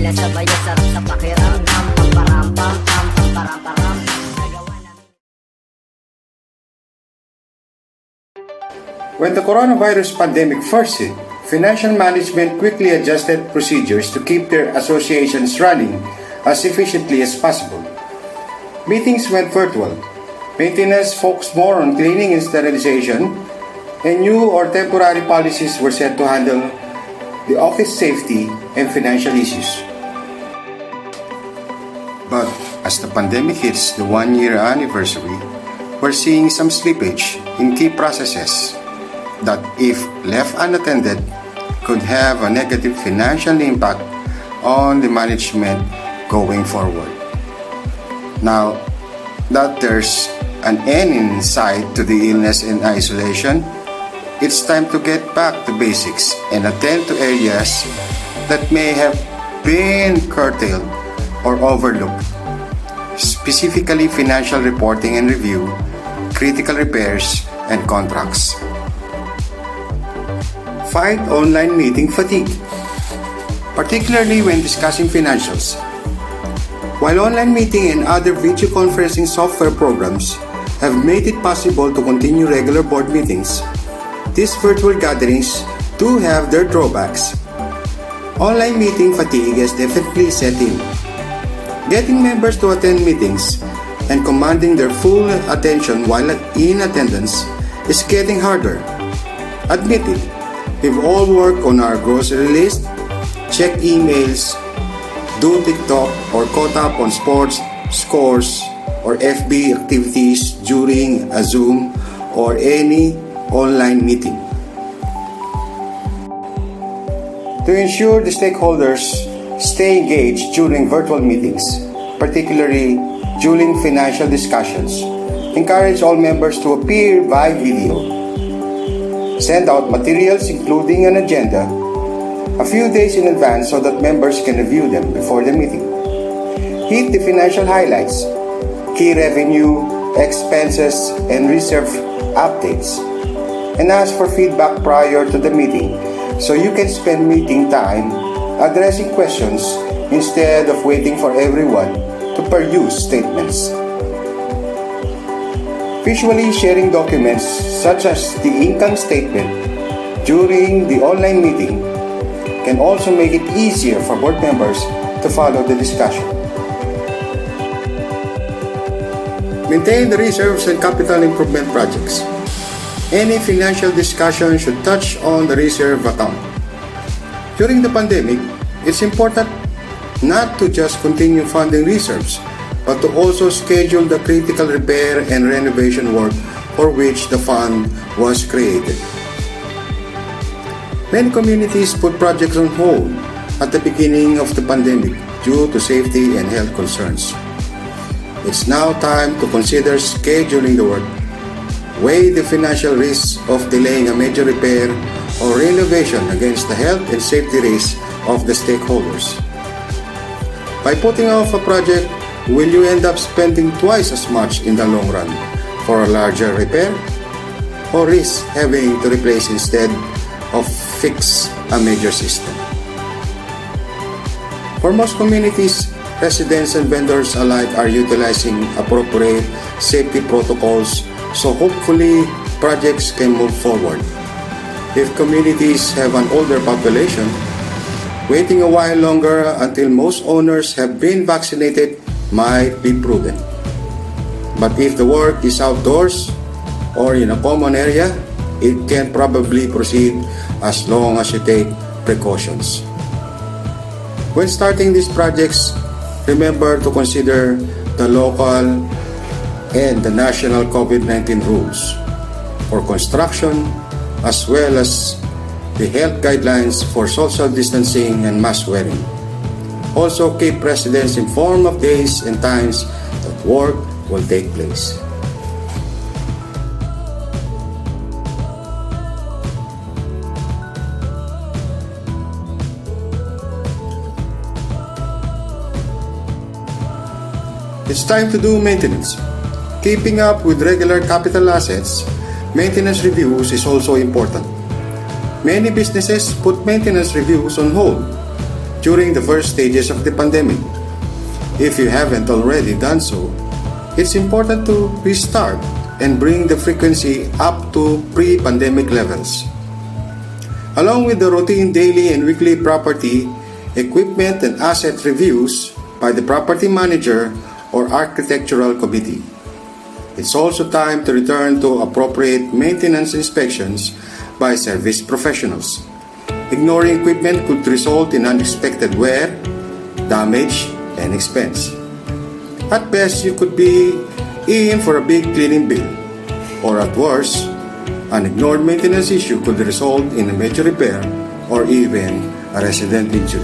na sabay at sarap sa pakiramdam. Pamparam-pam, pamparam-param. When the coronavirus pandemic first hit, financial management quickly adjusted procedures to keep their associations running as efficiently as possible. Meetings went virtual. Maintenance focused more on cleaning and sterilization, and new or temporary policies were set to handle the office safety and financial issues. But as the pandemic hits the one-year anniversary, we're seeing some slippage in key processes that, if left unattended, could have a negative financial impact on the management going forward. Now that there's an end in sight to the illness and isolation, it's time to get back to basics and attend to areas that may have been curtailed or overlooked, specifically financial reporting and review, critical repairs, and contracts. Fight online meeting fatigue, particularly when discussing financials. While online meeting and other video conferencing software programs have made it possible to continue regular board meetings, these virtual gatherings do have their drawbacks. Online meeting fatigue has definitely set in. Getting members to attend meetings and commanding their full attention while in attendance is getting harder. Admit it. We've all worked on our grocery list, check emails, do TikTok, or caught up on sports, scores, or FB activities during a Zoom or any online meeting. To ensure the stakeholders stay engaged during virtual meetings, particularly during financial discussions, encourage all members to appear by video. Send out materials including an agenda a few days in advance so that members can review them before the meeting. Hit the financial highlights, key revenue, expenses, and reserve updates, and ask for feedback prior to the meeting so you can spend meeting time addressing questions instead of waiting for everyone to peruse statements. Visually sharing documents such as the income statement during the online meeting can also make it easier for board members to follow the discussion. Maintain the reserves and capital improvement projects. Any financial discussion should touch on the reserve account. During the pandemic, it's important not to just continue funding reserves, but to also schedule the critical repair and renovation work for which the fund was created. Many communities put projects on hold at the beginning of the pandemic due to safety and health concerns. It's now time to consider scheduling the work, weigh the financial risks of delaying a major repair or renovation against the health and safety risks of the stakeholders. By putting off a project, will you end up spending twice as much in the long run for a larger repair, or risk having to replace instead of fix a major system? For most communities, residents and vendors alike are utilizing appropriate safety protocols, so hopefully projects can move forward. If communities have an older population, waiting a while longer until most owners have been vaccinated might be prudent. But if the work is outdoors or in a common area, it can probably proceed as long as you take precautions. When starting these projects, remember to consider the local and the national COVID-19 rules for construction, as well as the health guidelines for social distancing and mask wearing. Also, keep residents informed of days and times that work will take place. It's time to do maintenance. Keeping up with regular capital assets, maintenance reviews is also important. Many businesses put maintenance reviews on hold during the first stages of the pandemic. If you haven't already done so, it's important to restart and bring the frequency up to pre-pandemic levels. Along with the routine daily and weekly property, equipment and asset reviews by the property manager or architectural committee. It's also time to return to appropriate maintenance inspections by service professionals. Ignoring equipment could result in unexpected wear, damage, and expense. At best, you could be in for a big cleaning bill, or at worst, an ignored maintenance issue could result in a major repair or even a resident injury.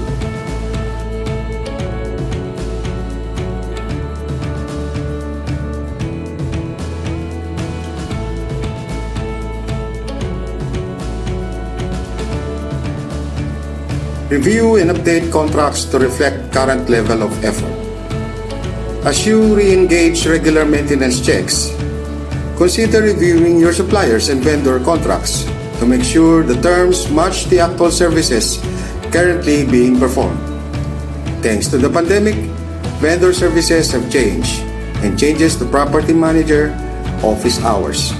Review and update contracts to reflect current level of effort. As you re-engage regular maintenance checks, consider reviewing your suppliers and vendor contracts to make sure the terms match the actual services currently being performed. Thanks to the pandemic, vendor services have changed and changes to property manager office hours.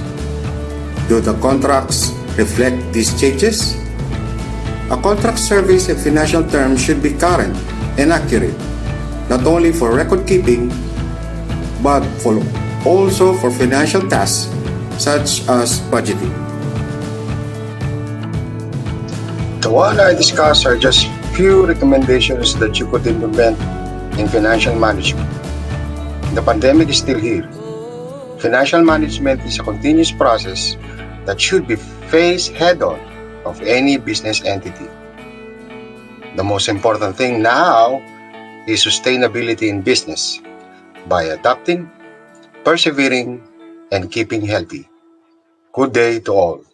Do the contracts reflect these changes? A contract service and financial terms should be current and accurate, not only for record keeping, but also for financial tasks such as budgeting. The one I discussed are just few recommendations that you could implement in financial management. The pandemic is still here. Financial management is a continuous process that should be faced head-on of any business entity. The most important thing now is sustainability in business by adapting, persevering, and keeping healthy. Good day to all.